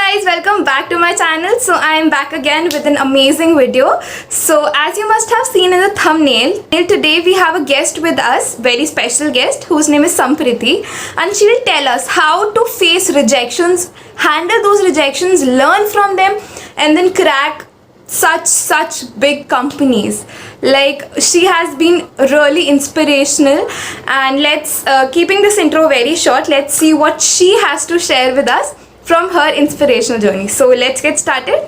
guys, welcome back to my channel. So I am back again with an amazing video. So as you must have seen in the thumbnail, today we have a guest with us, very special guest whose name is Sampriti, and she will tell us how to face rejections, handle those rejections, learn from them, and then crack such big companies. Like, she has been really inspirational, and let's keeping this intro very short, let's see what she has to share with us from her inspirational journey. So let's get started.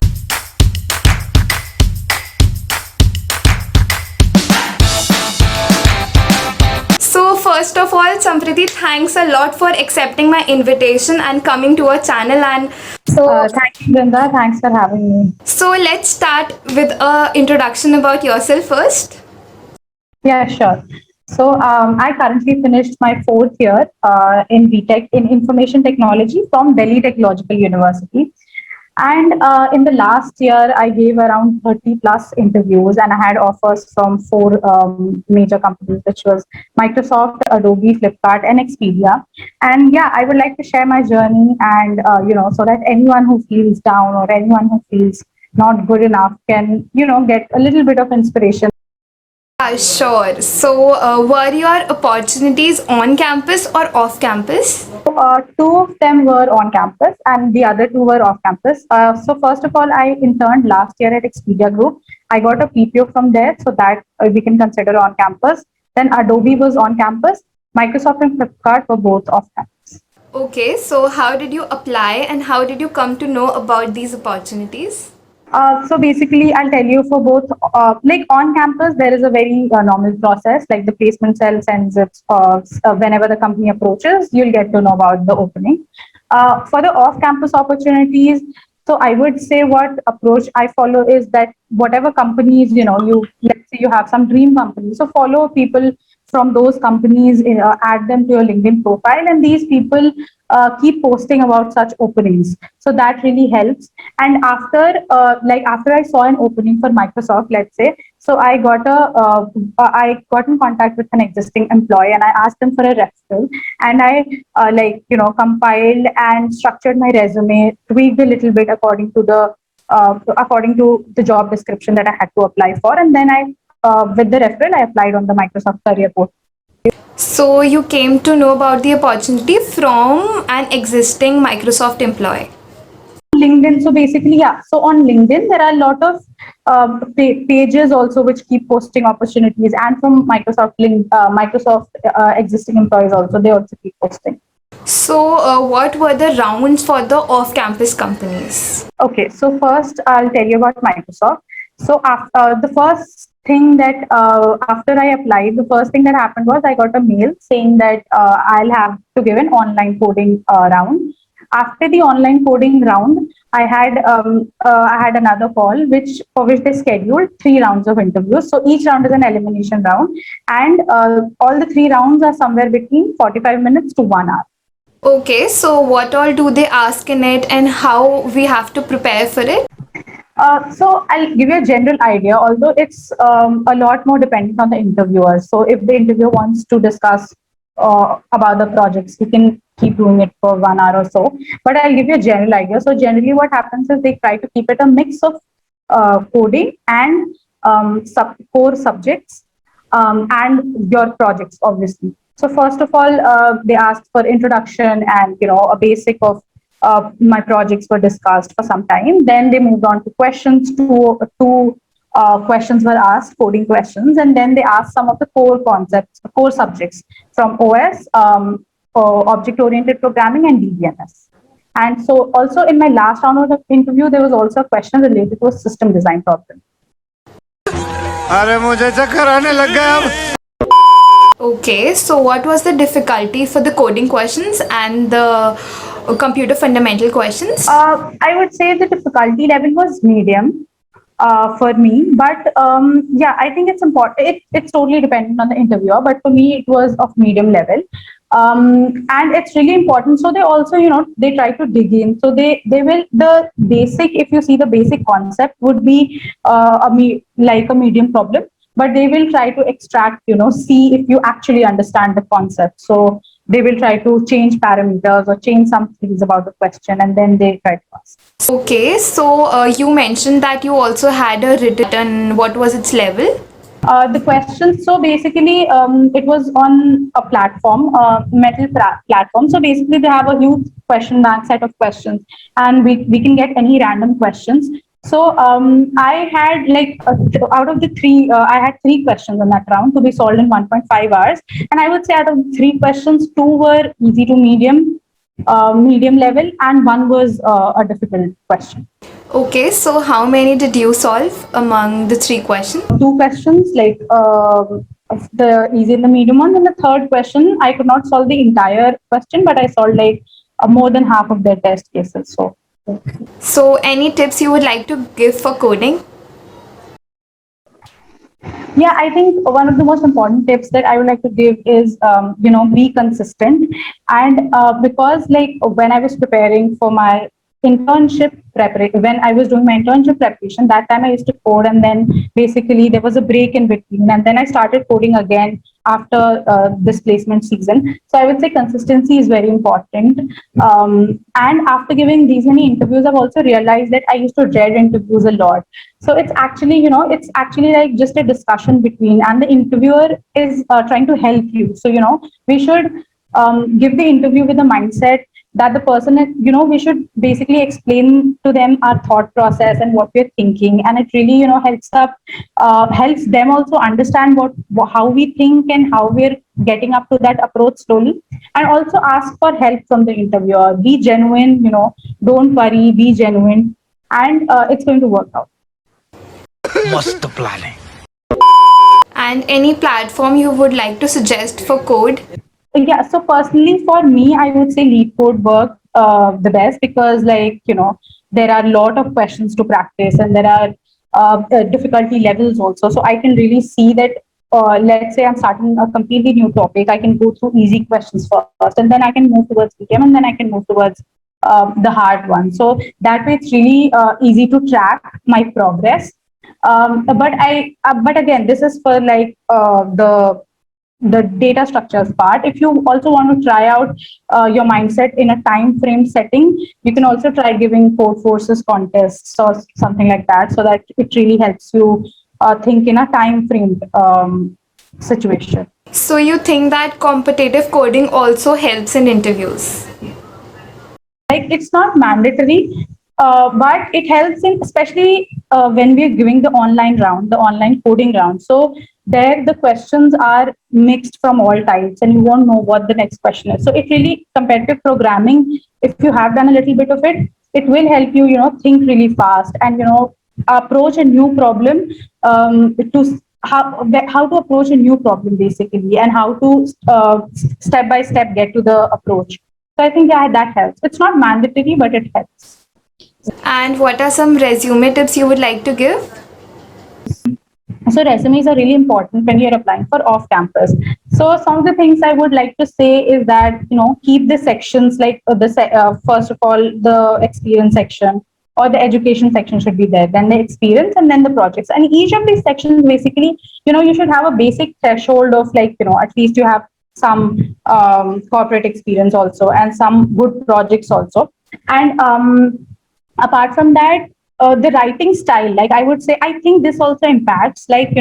So first of all, Sampriti, thanks a lot for accepting my invitation and coming to our channel. And Thank you, Linda. Thanks for having me. so let's start with a introduction about yourself first. Yeah, sure. So I currently finished my fourth year in BTech in Information Technology from Delhi Technological University. And in the last year, I gave around 30 plus interviews, and I had offers from four major companies, which was Microsoft, Adobe, Flipkart, and Expedia. And yeah, I would like to share my journey, and so that anyone who feels down or anyone who feels not good enough can, get a little bit of inspiration. Sure. So were your opportunities on campus or off campus? Two of them were on campus and the other two were off campus. So first of all, I interned last year at Expedia Group. I got a PPO from there, so that we can consider on campus. Then Adobe was on campus. Microsoft and Flipkart were both off campus. Okay, so how did you apply and how did you come to know about these opportunities? So basically, I'll tell you for both, like on campus, there is a very normal process, like the placement cell sends it whenever the company approaches, you'll get to know about the opening. For the off campus opportunities, so I would say what approach I follow is that whatever companies, let's say you have some dream companies, so follow people from those companies, add them to your LinkedIn profile, and these people keep posting about such openings. So that really helps. And after I saw an opening for Microsoft, let's say, so I got in contact with an existing employee and I asked them for a referral, and I compiled and structured my resume, tweaked a little bit according to the job description that I had to apply for, and then with the referral I applied on the Microsoft career portal. So you came to know about the opportunity from an existing Microsoft employee. LinkedIn. So basically, yeah. So on LinkedIn, there are a lot of pages also which keep posting opportunities, and from Microsoft existing employees also, they also keep posting. So what were the rounds for the off-campus companies? Okay, so first I'll tell you about Microsoft. So after the first thing that after I applied, the first thing that happened was I got a mail saying that I'll have to give an online coding round. After the online coding round, I had another call for which they scheduled 3 rounds of interviews. So each round is an elimination round, and all the 3 rounds are somewhere between 45 minutes to 1 hour. Okay, so what all do they ask in it and how we have to prepare for it? So I'll give you a general idea, although it's a lot more dependent on the interviewer. So if the interviewer wants to discuss about the projects, we can keep doing it for 1 hour or so. But I'll give you a general idea. So generally what happens is they try to keep it a mix of coding and core subjects and your projects, obviously. So first of all, they asked for introduction and, a basic of my projects were discussed for some time. Then they moved on to questions. Two questions were asked, coding questions, and then they asked some of the core concepts, core subjects from OS, object-oriented programming, and DBMS. And so also in my last round of the interview, there was also a question related to a system design problem. अरे मुझे चक्कर आने लग गया अब। Okay, so what was the difficulty for the coding questions and the computer fundamental questions? I would say the difficulty level was medium for me, but yeah, I think it's important. It's totally dependent on the interviewer, but for me, it was of medium level. And it's really important. So they also, they try to dig in. So they will, the basic, if you see the basic concept would be like a medium problem, but they will try to extract, see if you actually understand the concept. So they will try to change parameters or change some things about the question, and then they try to ask. Okay, so you mentioned that you also had a written. What was its level? The questions, so basically, it was on a platform, metal platform. So basically, they have a huge question bank set of questions, and we can get any random questions. So I had like out of the three, I had three questions in that round to be solved in 1.5 hours, and I would say out of three questions, two were easy to medium level, and one was a difficult question. Okay, so how many did you solve among the three questions? Two questions, like the easy and the medium one. And the third question, I could not solve the entire question, but I solved like more than half of their test cases. So, any tips you would like to give for coding? Yeah, I think one of the most important tips that I would like to give is, be consistent. And because like when I was preparing for my internship preparation, when I was doing my internship preparation, that time I used to code, and then basically there was a break in between, and then I started coding again after this placement season. So I would say consistency is very important. And after giving these many interviews, I've also realized that I used to dread interviews a lot. So it's actually, it's actually like just a discussion between, and the interviewer is trying to help you. So, we should give the interview with the mindset that the person is, we should basically explain to them our thought process and what we're thinking. And it really, helps them also understand how we think and how we're getting up to that approach slowly. And also ask for help from the interviewer. Be genuine, don't worry, be genuine, and it's going to work out. मस्त plan है. And any platform you would like to suggest for code? Yeah, so personally for me, I would say lead code work the best, because like, there are a lot of questions to practice, and there are difficulty levels also. So I can really see that, let's say I'm starting a completely new topic, I can go through easy questions first, and then I can move towards medium, and then I can move towards the hard one. So that way it's really easy to track my progress. But again, this is for like the data structures part. If you also want to try out your mindset in a time frame setting, you can also try giving code forces contests or something like that, so that it really helps you think in a time frame situation. So, you think that competitive coding also helps in interviews? Like, it's not mandatory, but it helps in, especially when we're giving the online coding round. So there the questions are mixed from all types, and you won't know what the next question is. So it really, competitive programming, if you have done a little bit of it, it will help you, think really fast, and approach a new problem, to how to approach a new problem basically, and how to step by step get to the approach. So I think, yeah, that helps. It's not mandatory, but it helps. And what are some resume tips you would like to give? So resumes are really important when you're applying for off campus. So some of the things I would like to say is that, keep the sections like first of all, the experience section or the education section should be there, then the experience, and then the projects. And each of these sections, basically, you should have a basic threshold of like, at least you have some corporate experience also, and some good projects also. And apart from that, the writing style, like I would say, I think this also impacts, like,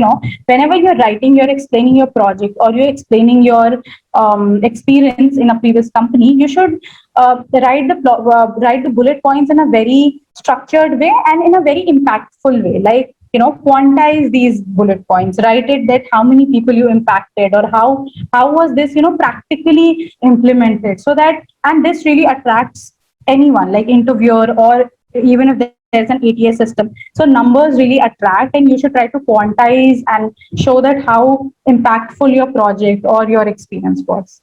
whenever you're writing, you're explaining your project, or you're explaining your experience in a previous company, you should write the bullet points in a very structured way and in a very impactful way. Like, quantize these bullet points, write it, that how many people you impacted, or how was this, practically implemented, so that, and this really attracts anyone, like interviewer, or even if there's an ATS system. So numbers really attract, and you should try to quantize and show that how impactful your project or your experience was.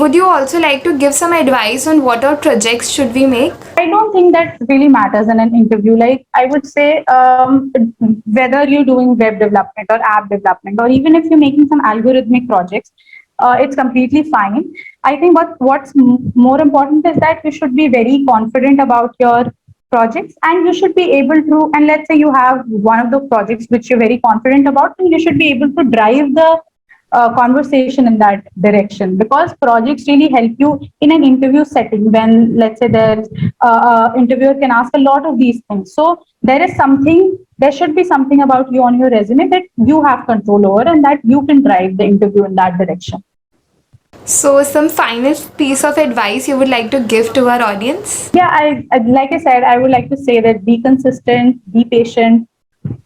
Would you also like to give some advice on what our projects should we make? I don't think that really matters in an interview. Like, I would say, whether you're doing web development or app development, or even if you're making some algorithmic projects, it's completely fine. I think what's more important is that you should be very confident about your projects, and you should be able to, and let's say you have one of the projects which you're very confident about, and you should be able to drive the conversation in that direction, because projects really help you in an interview setting when, let's say, there's interviewer can ask a lot of these things. So there should be something about you on your resume that you have control over and that you can drive the interview in that direction. So, some final piece of advice you would like to give to our audience? Yeah, like I said, I would like to say that be consistent, be patient,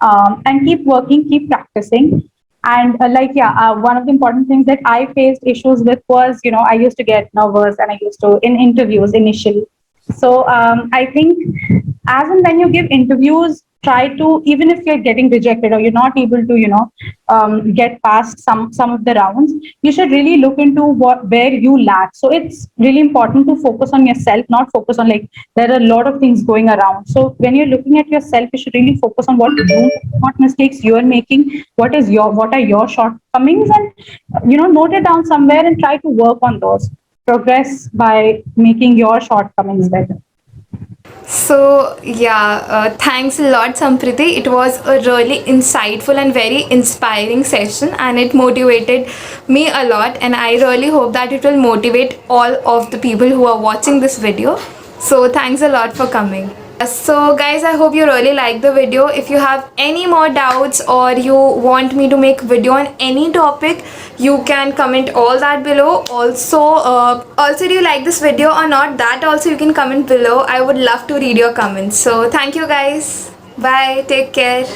and keep working, keep practicing. And one of the important things that I faced issues with was, I used to get nervous and I used to in interviews initially. So I think as and when you give interviews, try to, even if you're getting rejected or you're not able to, get past some of the rounds, you should really look into where you lack. So it's really important to focus on yourself, not focus on, like, there are a lot of things going around. So when you're looking at yourself, you should really focus on what mistakes you're making, what are your shortcomings, and note it down somewhere and try to work on those. Progress by making your shortcomings better. So, yeah, thanks a lot, Sampriti. It was a really insightful and very inspiring session, and it motivated me a lot. And I really hope that it will motivate all of the people who are watching this video. So, thanks a lot for coming. So guys, I hope you really liked the video. If you have any more doubts or you want me to make video on any topic, you can comment all that below. Also do you like this video or not, that also you can comment below. I would love to read your comments. So thank you guys, bye, take care.